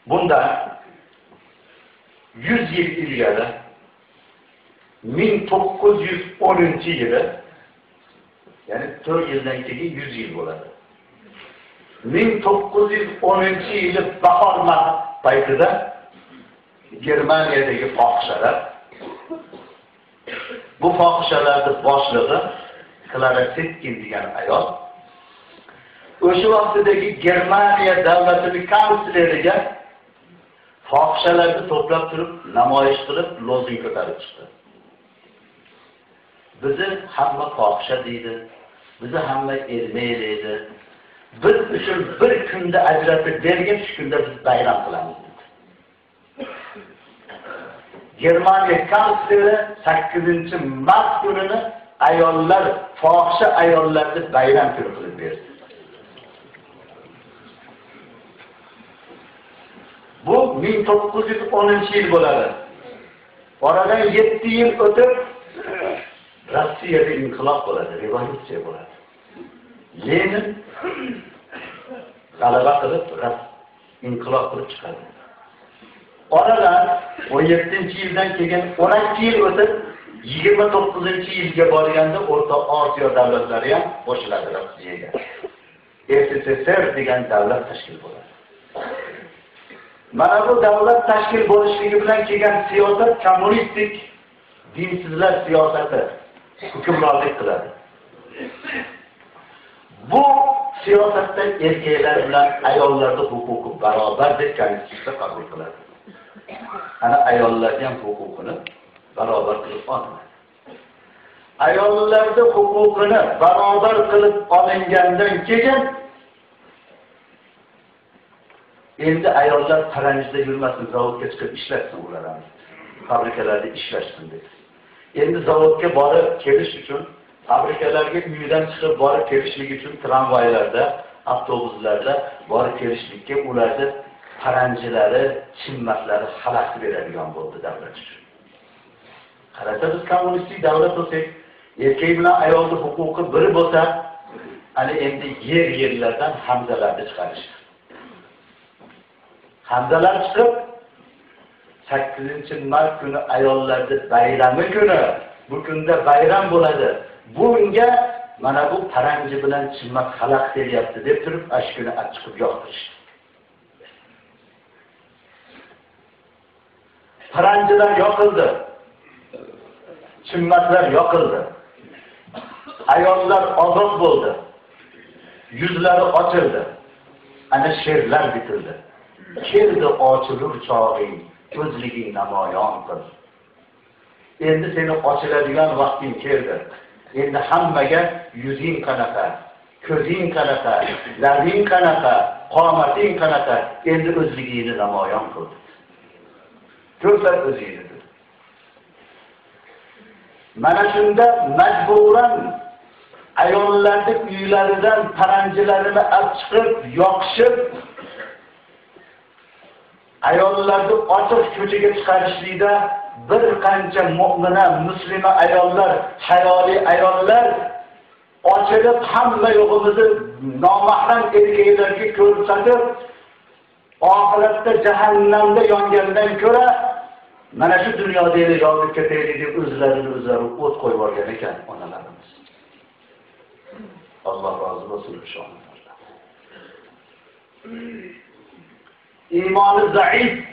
Bunda 100 yil ilgari 1910-yili, ya'ni 4 yildan keyin 100 yil bo'ladi. 1910-yili bahor paytida Germaniyadagi fohishalar, bu fohishalarning boshlig'i Klara Zetkin degan ayol o'sha vaqtdagi Germaniya davlatining kansleriga fohishalarni to'plab turib, namoyish qilib, lozing ko'tarib chiqdi. Bizi hamma fohisha deydi, bizi hamma ermay deydi. Biz uchun bir kunda ajratib bergan, shu kunda biz bayram qilamiz dedi. Germaniya kansleri 8-mart kunini ayollar, fohisha ayollarni bayram kuni qilib berdi. Bu 1910-yil bo'ladi. Oradan 7 yil o'tib Rossiyada inqilob bo'ladi, revolyutsiya bo'ladi. Lenin g'alaba qilib, inqilob qilib chiqadi. Oradan 17-yildan keyin 12 yil o'tib 29-yilga borganda O'rta Osiyo davlatlari ham qo'shiladi Rossiyaga. SSSR degan davlat tashkil bo'ladi. Mana bu davlat tashkil bo'lishligi bilan kelgan siyosat kommunistik dinsizlar siyosati hukmronlik qiladi. Bu siyosatda erkaklar bilan ayollarning huquqi barobar deb konstitutsiya qabul qiladi. Ana ayollarning ham huquqini barobar qilib oladi. Ayollarning huquqini barobar qilib olingandan keyin endi ayollar paranjida yurmasin, zavodga chiqib ishlashsin ular ham. Fabrikalarda ishlashsin dedi. Endi zavodga borib kelish uchun, fabrikalarga uydan chiqib borib kelishlik uchun tramvaylarda, avtobuslarda borib kelishlikka ularni paranjilari, chimmatlari xalaqit beradigan bo'ldi davlat uchun. Qarasa biz kommunistik davlat bo'lsak, erkak bilan ayolning huquqi bir bo'lsa, ana endi yerlardan hamzalarni chiqarishdi. Hamzalar chiqib 8-mart kuni ayollarning bayrami kuni, bu kunda bayram bo'ladi. Bunga mana bu paranji bilan chimmak xalaqit elyapti deb turib, ash kuni chiqib yoqtirishdi. Paranjilar yoqildi. Chimmaklar yoqildi. Ayollar ozod bo'ldi. Yuzlari ochildi. Ana she'rlar bitildi. Keldi ochilur chog'ing, ko'zliging namoyon qil. Endi seni ochiladigan vaqting keldi. Endi hammaga yuzing qanaqa, ko'zing qanaqa, labing qanaqa, qomating qanaqa, endi o'zligingni namoyon qil. Ko'rsat o'zingni. Mana shunda majburan ayollarning uylaridan paranjilarini olib chiqib, yoqishib, ayollarni ochiq ko'chaga chiqarishlikda bir qancha mu'mina, muslima ayollar, hayoli ayollar ochilib hamma yo'g'imizni nomahram erkaklarga ko'rsatib, oxiratda jahannamda yongandan ko'ra mana shu dunyoda yonib ketaylik deb o'zlarini o'zlari o't qo'yib olgan ekan onalarimiz. Alloh rozi bo'lsin o'shanlardan. İmanı zaif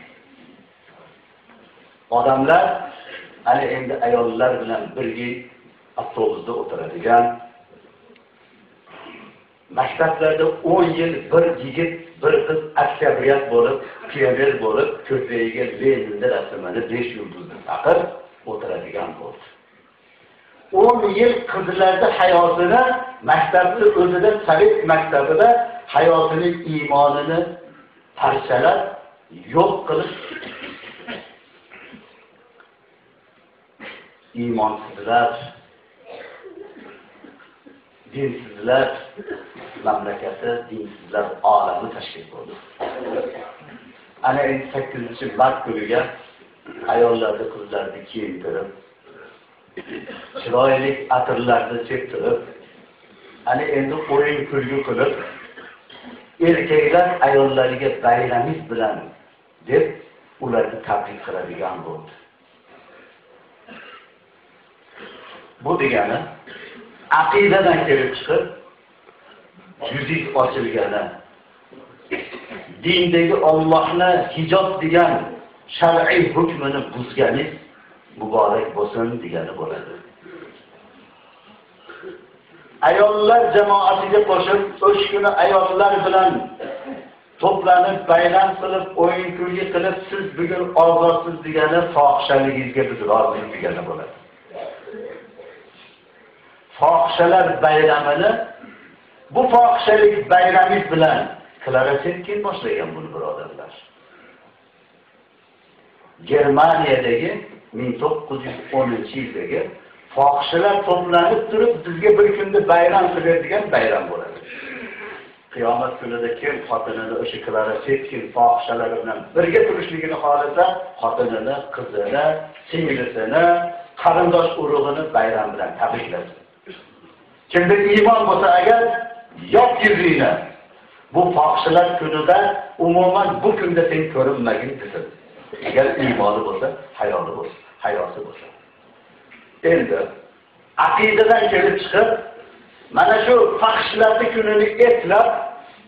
odamlar ana endi ayollar bilan birga avtobusda o'tiradigan, maktablarda 10 yil bir yigit, bir qiz aksariyat bo'lib, pioner bo'lib, ko'kragiga Leninning rasmini 5 yulduzli taqib o'tiradigan bo'ldi. 10 yil qizlarning hayotini maktabning o'zida, Sovet maktabida hayotining iymonini parchalar yo'q qilish, iymonsizlar, dinsizlar mamlakati, dinsizlar olami tashkil bo'ldi. Ana 8-mart kuniga ayollarni, qizlarni kiyintirib, chiroyli atirlarni septirib, ana endi o'yin kulgi qilib, erkaklar ayollariga bayramiz bilan deb ularni tabrik qiladigan bo'ldi. Bu degani aqidadan kelib chiqib yuzingiz ochilgani, dindagi Allohni hijob degan shar'iy hukmini buzganingiz muborak bo'lsin degani bo'ladi. Ayollar jamoatiga qo'shib, o'sha kuni ayollar bilan to'planib, bayram qilib, o'yin-kulgi qilib, siz bugun ozodsiz degani fohishaligingizga biz rozilik degani bo'ladi. Fohishalar bayramini bu fohishalik bayramingiz bilan Klaratsetkin boshlagan buni birodarlar. Germaniyadagi 1910-yildagi fohishalar to'planib turib bizga bir kunda bayram qiladigan bayram bo'ladi. Qiyomat kunida kim xotinini o'sha Klaratsetkin fohishalar bilan birga turishligini xohlasa, xotinini, qizini, singlisini, qarindosh urug'ini bayram bilan tabriklasin. Kimda iymon bo'lsa agar yop yuzingni bu fohishalar kunida umuman bu kunda sen ko'rinmagin desin. Agar iymoni bo'lsa, hayosi bo'lsa. Endi aqidadan kelib chiqib, mana shu fohishalarning kunini eslab,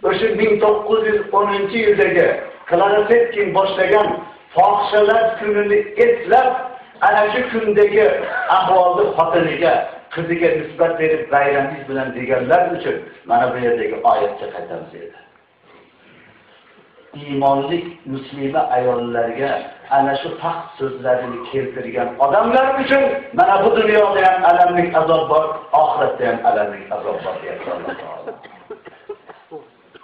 o'sha 1910-yildagi Klaratsetkin boshlagan fohishalar kunini eslab, ana shu kundagi ahvolni xotiniga, qiziga nisbat berib bayramingiz bilan deganlar uchun mana bu yerdagi oyatga qaytamiz edi. Iymonli muslima ayollarga ana shu haq so'zlarini keltirgan odamlar uchun mana bu dunyoda ham alamlik azob bor, oxiratda ham alamlik azob bor deyapti Alloh taolo.